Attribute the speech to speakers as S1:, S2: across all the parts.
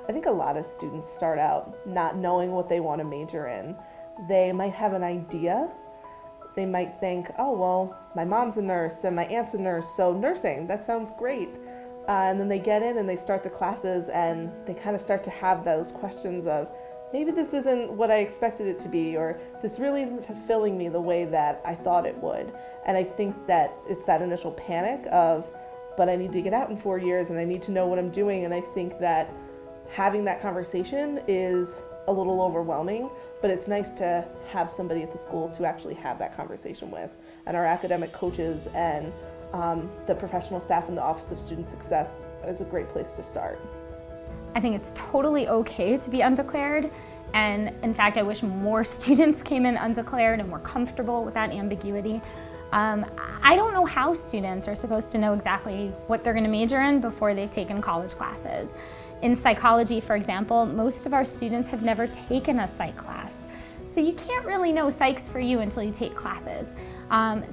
S1: I think a lot of students start out not knowing what they want to major in. They might have an idea. They might think, oh, well, my mom's a nurse and my aunt's a nurse, so nursing, that sounds great. And then they get in and they start the classes and they kind of start to have those questions of, maybe this isn't what I expected it to be, or this really isn't fulfilling me the way that I thought it would. And I think that it's that initial panic of, but I need to get out in 4 years and I need to know what I'm doing. And I think that having that conversation is a little overwhelming, but it's nice to have somebody at the school to actually have that conversation with. And our academic coaches and the professional staff in the Office of Student Success is a great place to start.
S2: I think it's totally okay to be undeclared, and in fact I wish more students came in undeclared and were comfortable with that ambiguity. I don't know how students are supposed to know exactly what they're going to major in before they've taken college classes. In psychology, for example, most of our students have never taken a psych class. So you can't really know psychs for you until you take classes.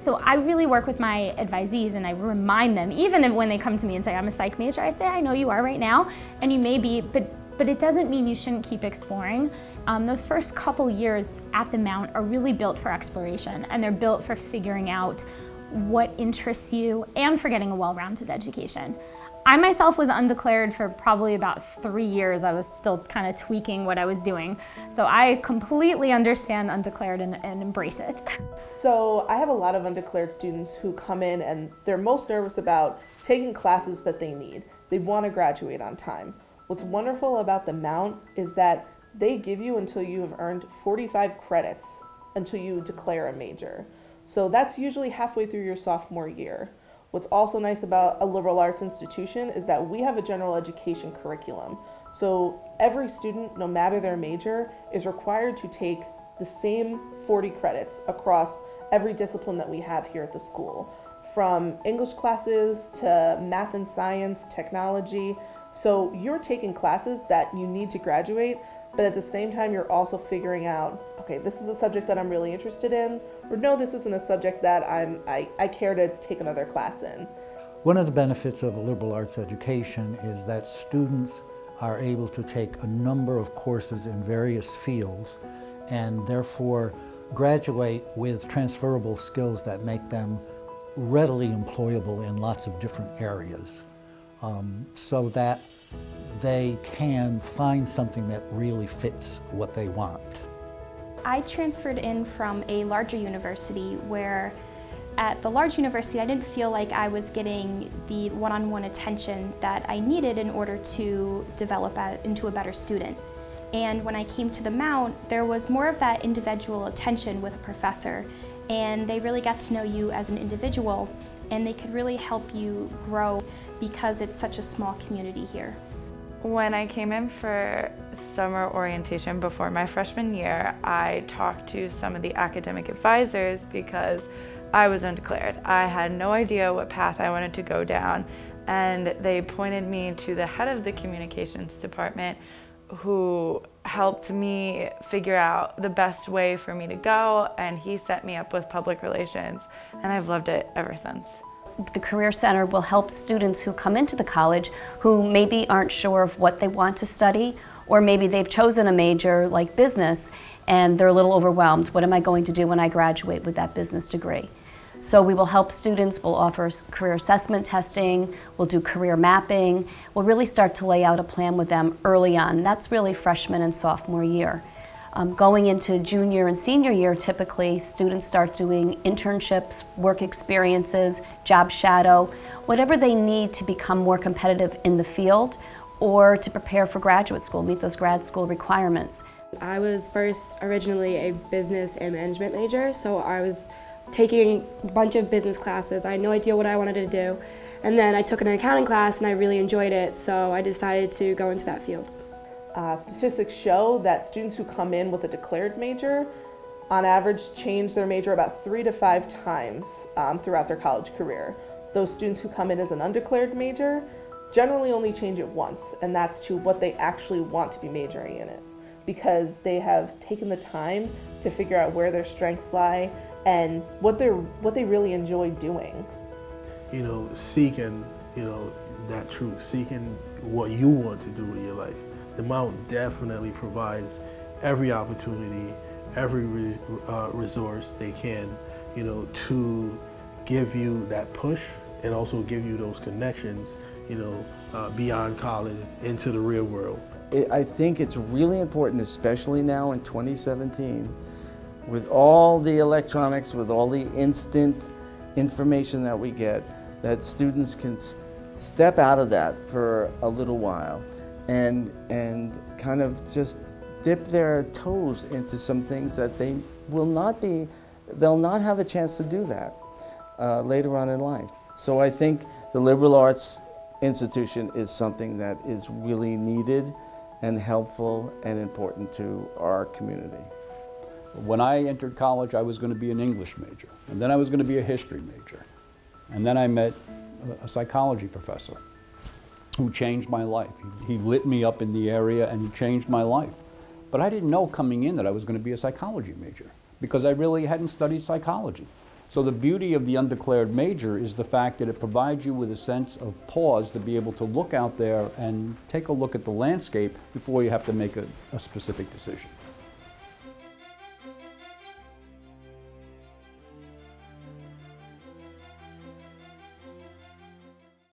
S2: So I really work with my advisees and I remind them, even when they come to me and say, I'm a psych major, I say, I know you are right now, and you may be, but it doesn't mean you shouldn't keep exploring. Those first couple years at the Mount are really built for exploration, and they're built for figuring out what interests you and for getting a well-rounded education. I myself was undeclared for probably about 3 years. I was still kind of tweaking what I was doing. So I completely understand undeclared and embrace it.
S1: So I have a lot of undeclared students who come in and they're most nervous about taking classes that they need. They want to graduate on time. What's wonderful about the Mount is that they give you until you have earned 45 credits until you declare a major. So that's usually halfway through your sophomore year. What's also nice about a liberal arts institution is that we have a general education curriculum. So every student, no matter their major, is required to take the same 40 credits across every discipline that we have here at the school, from English classes to math and science, technology. So you're taking classes that you need to graduate, but at the same time you're also figuring out, okay, this is a subject that I'm really interested in, or no, this isn't a subject that I care to take another class in.
S3: One of the benefits of a liberal arts education is that students are able to take a number of courses in various fields and therefore graduate with transferable skills that make them readily employable in lots of different areas, so that they can find something that really fits what they want.
S4: I transferred in from a larger university where at the large university I didn't feel like I was getting the one-on-one attention that I needed in order to develop into a better student. And when I came to the Mount, there was more of that individual attention with a professor, and they really got to know you as an individual, and they could really help you grow because it's such a small community here.
S5: When I came in for summer orientation before my freshman year, I talked to some of the academic advisors because I was undeclared. I had no idea what path I wanted to go down, and they pointed me to the head of the communications department who helped me figure out the best way for me to go, and he set me up with public relations, and I've loved it ever since.
S6: The Career Center will help students who come into the college who maybe aren't sure of what they want to study, or maybe they've chosen a major like business and they're a little overwhelmed. What am I going to do when I graduate with that business degree? So we will help students, we'll offer career assessment testing, we'll do career mapping, we'll really start to lay out a plan with them early on. That's really freshman and sophomore year. Going into junior and senior year, typically students start doing internships, work experiences, job shadow, whatever they need to become more competitive in the field or to prepare for graduate school, meet those grad school requirements.
S7: I was first originally a business and management major, so I was taking a bunch of business classes. I had no idea what I wanted to do. And then I took an accounting class and I really enjoyed it, so I decided to go into that field.
S1: Statistics show that students who come in with a declared major, on average, change their major about 3 to 5 times throughout their college career. Those students who come in as an undeclared major generally only change it once, and that's to what they actually want to be majoring in it, because they have taken the time to figure out where their strengths lie and what they really enjoy doing.
S8: You know, seeking, that truth, seeking what you want to do with your life. the Mount definitely provides every opportunity, every resource they can, you know, to give you that push and also give you those connections, you know, beyond college into the real world.
S9: I think it's really important, especially now in 2017, with all the electronics, with all the instant information that we get, that students can step out of that for a little while and kind of just dip their toes into some things that they'll not have a chance to do that later on in life. So I think the liberal arts institution is something that is really needed and helpful and important to our community.
S10: When I entered college, I was going to be an English major, and then I was going to be a history major. And then I met a psychology professor who changed my life. He lit me up in the area and he changed my life. But I didn't know coming in that I was going to be a psychology major because I really hadn't studied psychology. So the beauty of the undeclared major is the fact that it provides you with a sense of pause to be able to look out there and take a look at the landscape before you have to make a specific decision.